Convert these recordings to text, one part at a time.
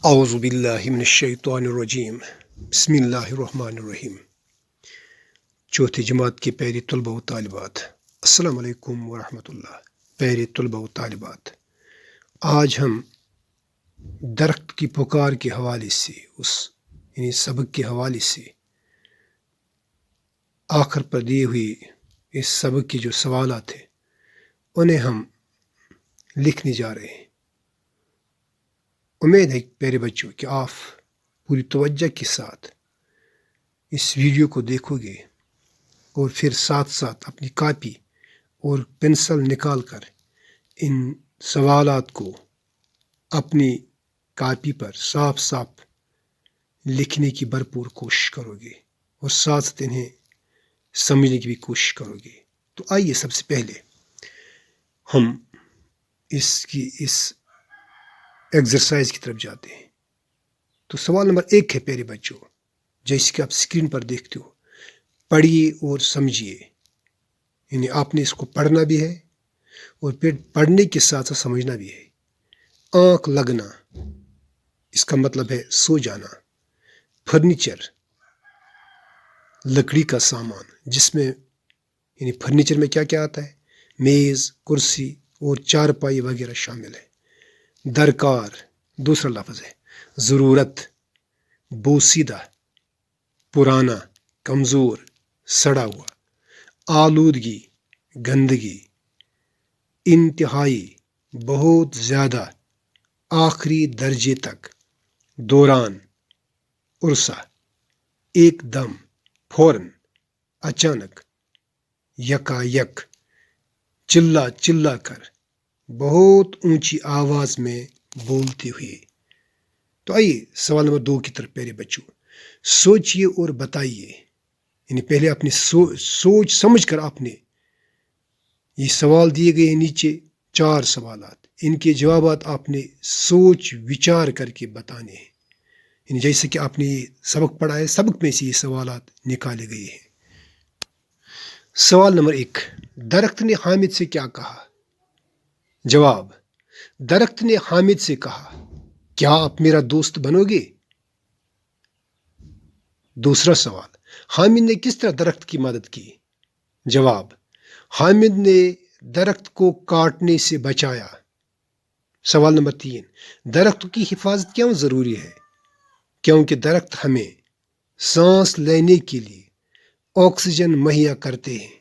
اعوذ باللہ من الشیطان الرجیم بسم اللہ الرحمن الرحیم۔ چوتھی جماعت کے پیارے طلبہ و طالبات، السلام علیکم ورحمۃ اللہ۔ پیارے طلبہ و طالبات، آج ہم درخت کی پکار کے حوالے سے سبق کے حوالے سے آخر پر دیے ہوئے اس سبق کے جو سوالات ہیں انہیں ہم لکھنے جا رہے ہیں۔ امید ہے پیارے بچوں کہ آپ پوری توجہ کے ساتھ اس ویڈیو کو دیکھو گے اور پھر ساتھ ساتھ اپنی کاپی اور پنسل نکال کر ان سوالات کو اپنی کاپی پر صاف صاف لکھنے کی بھرپور کوشش کرو گے اور ساتھ ساتھ انہیں سمجھنے کی بھی کوشش کرو گے۔ تو آئیے سب سے پہلے ہم اس ایکسرسائز کی طرف جاتے ہیں۔ تو سوال نمبر 1 ہے پیارے بچوں، جیسے کہ آپ اسکرین پر دیکھتے ہو، پڑھیے اور سمجھیے۔ یعنی آپ نے اس کو پڑھنا بھی ہے اور پھر پڑھنے کے ساتھ ساتھ سمجھنا بھی ہے۔ آنکھ لگنا، اس کا مطلب ہے سو جانا۔ فرنیچر، لکڑی کا سامان، جس میں یعنی فرنیچر میں کیا کیا آتا ہے؟ میز، کرسی اور چارپائی وغیرہ شامل ہے۔ درکار دوسرا لفظ ہے۔ ضرورت، بوسیدہ، پرانا، کمزور، سڑا ہوا۔ آلودگی، گندگی۔ انتہائی، بہت زیادہ، آخری درجے تک۔ دوران، عرصہ۔ ایک دم، فوراً، اچانک، یکا یک، چلا چلا کر، بہت اونچی آواز میں بولتے ہوئے۔ تو آئیے سوال نمبر 2 کی طرف پیارے بچوں، سوچئے اور بتائیے۔ یعنی پہلے اپنی سوچ سمجھ کر آپ نے یہ سوال دیے گئے ہیں نیچے 4 سوالات، ان کے جوابات آپ نے سوچ وچار کر کے بتانے ہیں۔ یعنی جیسے کہ آپ نے یہ سبق پڑھا ہے، سبق میں سے یہ سوالات نکالے گئے ہیں۔ سوال نمبر 1، درخت نے حامد سے کیا کہا؟ جواب، درخت نے حامد سے کہا، کیا آپ میرا دوست بنو گے؟ دوسرا سوال، حامد نے کس طرح درخت کی مدد کی؟ جواب، حامد نے درخت کو کاٹنے سے بچایا۔ سوال نمبر 3، درخت کی حفاظت کیوں ضروری ہے؟ کیونکہ درخت ہمیں سانس لینے کے لیے آکسیجن مہیا کرتے ہیں۔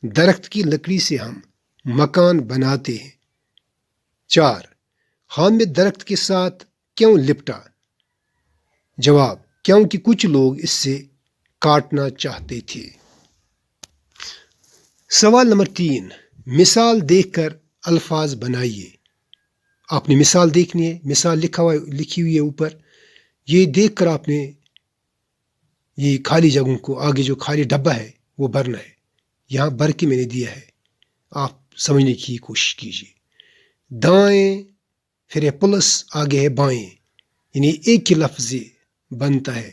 درخت کی لکڑی سے ہم مکان بناتے ہیں۔ 4، حامد درخت کے ساتھ کیوں لپٹا؟ جواب، کیونکہ کچھ لوگ اس سے کاٹنا چاہتے تھے۔ سوال نمبر 3، مثال دیکھ کر الفاظ بنائیے۔ آپ نے مثال دیکھنی ہے، مثال لکھی ہوئی ہے اوپر، یہ دیکھ کر آپ نے یہ خالی جگہوں کو، آگے جو خالی ڈبہ ہے وہ بھرنا ہے۔ یہاں بھر کے میں نے دیا ہے، آپ سمجھنے کی کوشش کیجیے۔ دائیں، پھر ہے پلس، آگے ہے بائیں، یعنی ایک ہی لفظ بنتا ہے۔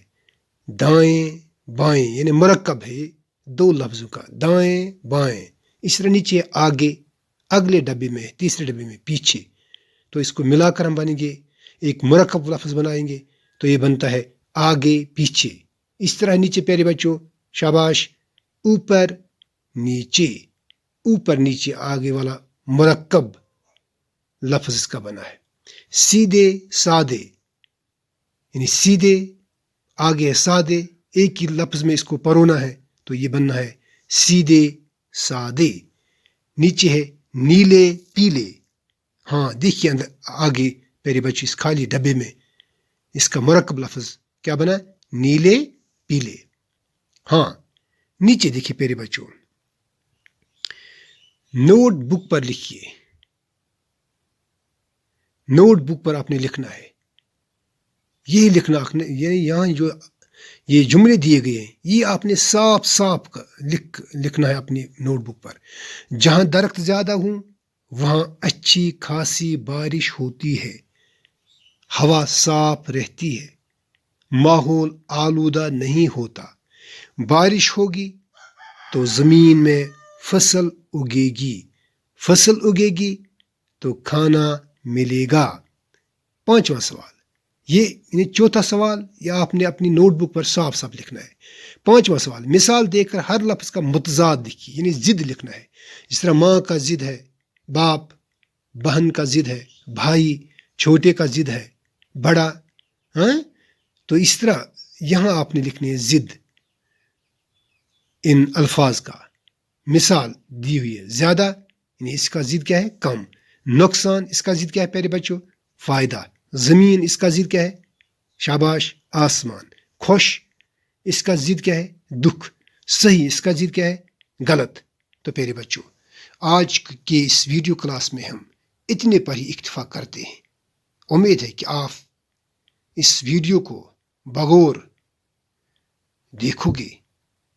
دائیں بائیں یعنی مرکب ہے 2 لفظوں کا، دائیں بائیں۔ اس طرح نیچے آگے، اگلے ڈبے میں، تیسرے ڈبے میں پیچھے، تو اس کو ملا کر ہم بنیں گے، ایک مرکب لفظ بنائیں گے، تو یہ بنتا ہے آگے پیچھے۔ اس طرح نیچے پیارے بچوں، شاباش، اوپر نیچے، اوپر نیچے، آگے والا مرکب لفظ اس کا بنا ہے۔ سیدھے سادے، یعنی سیدھے، آگے ہے سادے، ایک ہی لفظ میں اس کو پرونا ہے، تو یہ بننا ہے سیدھے سادے۔ نیچے ہے نیلے پیلے، ہاں دیکھیے اندر آگے پیارے بچے اس خالی ڈبے میں اس کا مرکب لفظ کیا بنا؟ نیلے پیلے۔ ہاں نیچے دیکھیے پیارے بچوں، نوٹ بک پر لکھیے۔ نوٹ بک پر آپ نے لکھنا ہے، یہی لکھنا، یعنی یہاں جو یہ جملے دیے گئے ہیں یہ آپ نے صاف صاف لکھنا ہے اپنی نوٹ بک پر۔ جہاں درخت زیادہ ہوں وہاں اچھی خاصی بارش ہوتی ہے، ہوا صاف رہتی ہے، ماحول آلودہ نہیں ہوتا۔ بارش ہوگی تو زمین میں فصل اگے گی، فصل اگے گی تو کھانا ملے گا۔ 5واں سوال، یہ یعنی چوتھا سوال یہ آپ نے اپنی نوٹ بک پر صاف صاف لکھنا ہے۔ پانچواں سوال، مثال دے کر ہر لفظ کا متضاد لکھیے، یعنی ضد لکھنا ہے۔ جس طرح ماں کا ضد ہے باپ، بہن کا ضد ہے بھائی، چھوٹے کا ضد ہے بڑا، تو اس طرح یہاں آپ نے لکھنی ہے ضد ان الفاظ کا۔ مثال دی ہوئی ہے، زیادہ یعنی اس کا ضد کیا ہے؟ کم۔ نقصان اس کا ضد کیا ہے پیارے بچوں؟ فائدہ۔ زمین اس کا ضد کیا ہے؟ شاباش، آسمان۔ خوش اس کا ضد کیا ہے؟ دکھ۔ صحیح اس کا ضد کیا ہے؟ غلط۔ تو پیارے بچوں، آج کے اس ویڈیو کلاس میں ہم اتنے پر ہی اکتفا کرتے ہیں۔ امید ہے کہ آپ اس ویڈیو کو بغور دیکھو گے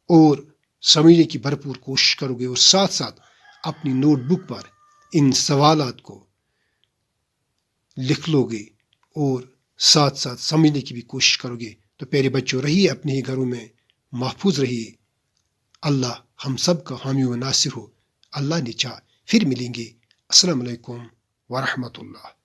اور سمجھنے کی بھرپور کوشش کرو گے، اور ساتھ ساتھ اپنی نوٹ بک پر ان سوالات کو لکھ لو گے اور ساتھ ساتھ سمجھنے کی بھی کوشش کرو گے۔ تو پیارے بچوں، رہیے اپنے ہی گھروں میں، محفوظ رہیے۔ اللہ ہم سب کا حامی و ناصر ہو۔ اللہ نے چاہا پھر ملیں گے۔ السلام علیکم ورحمۃ اللہ۔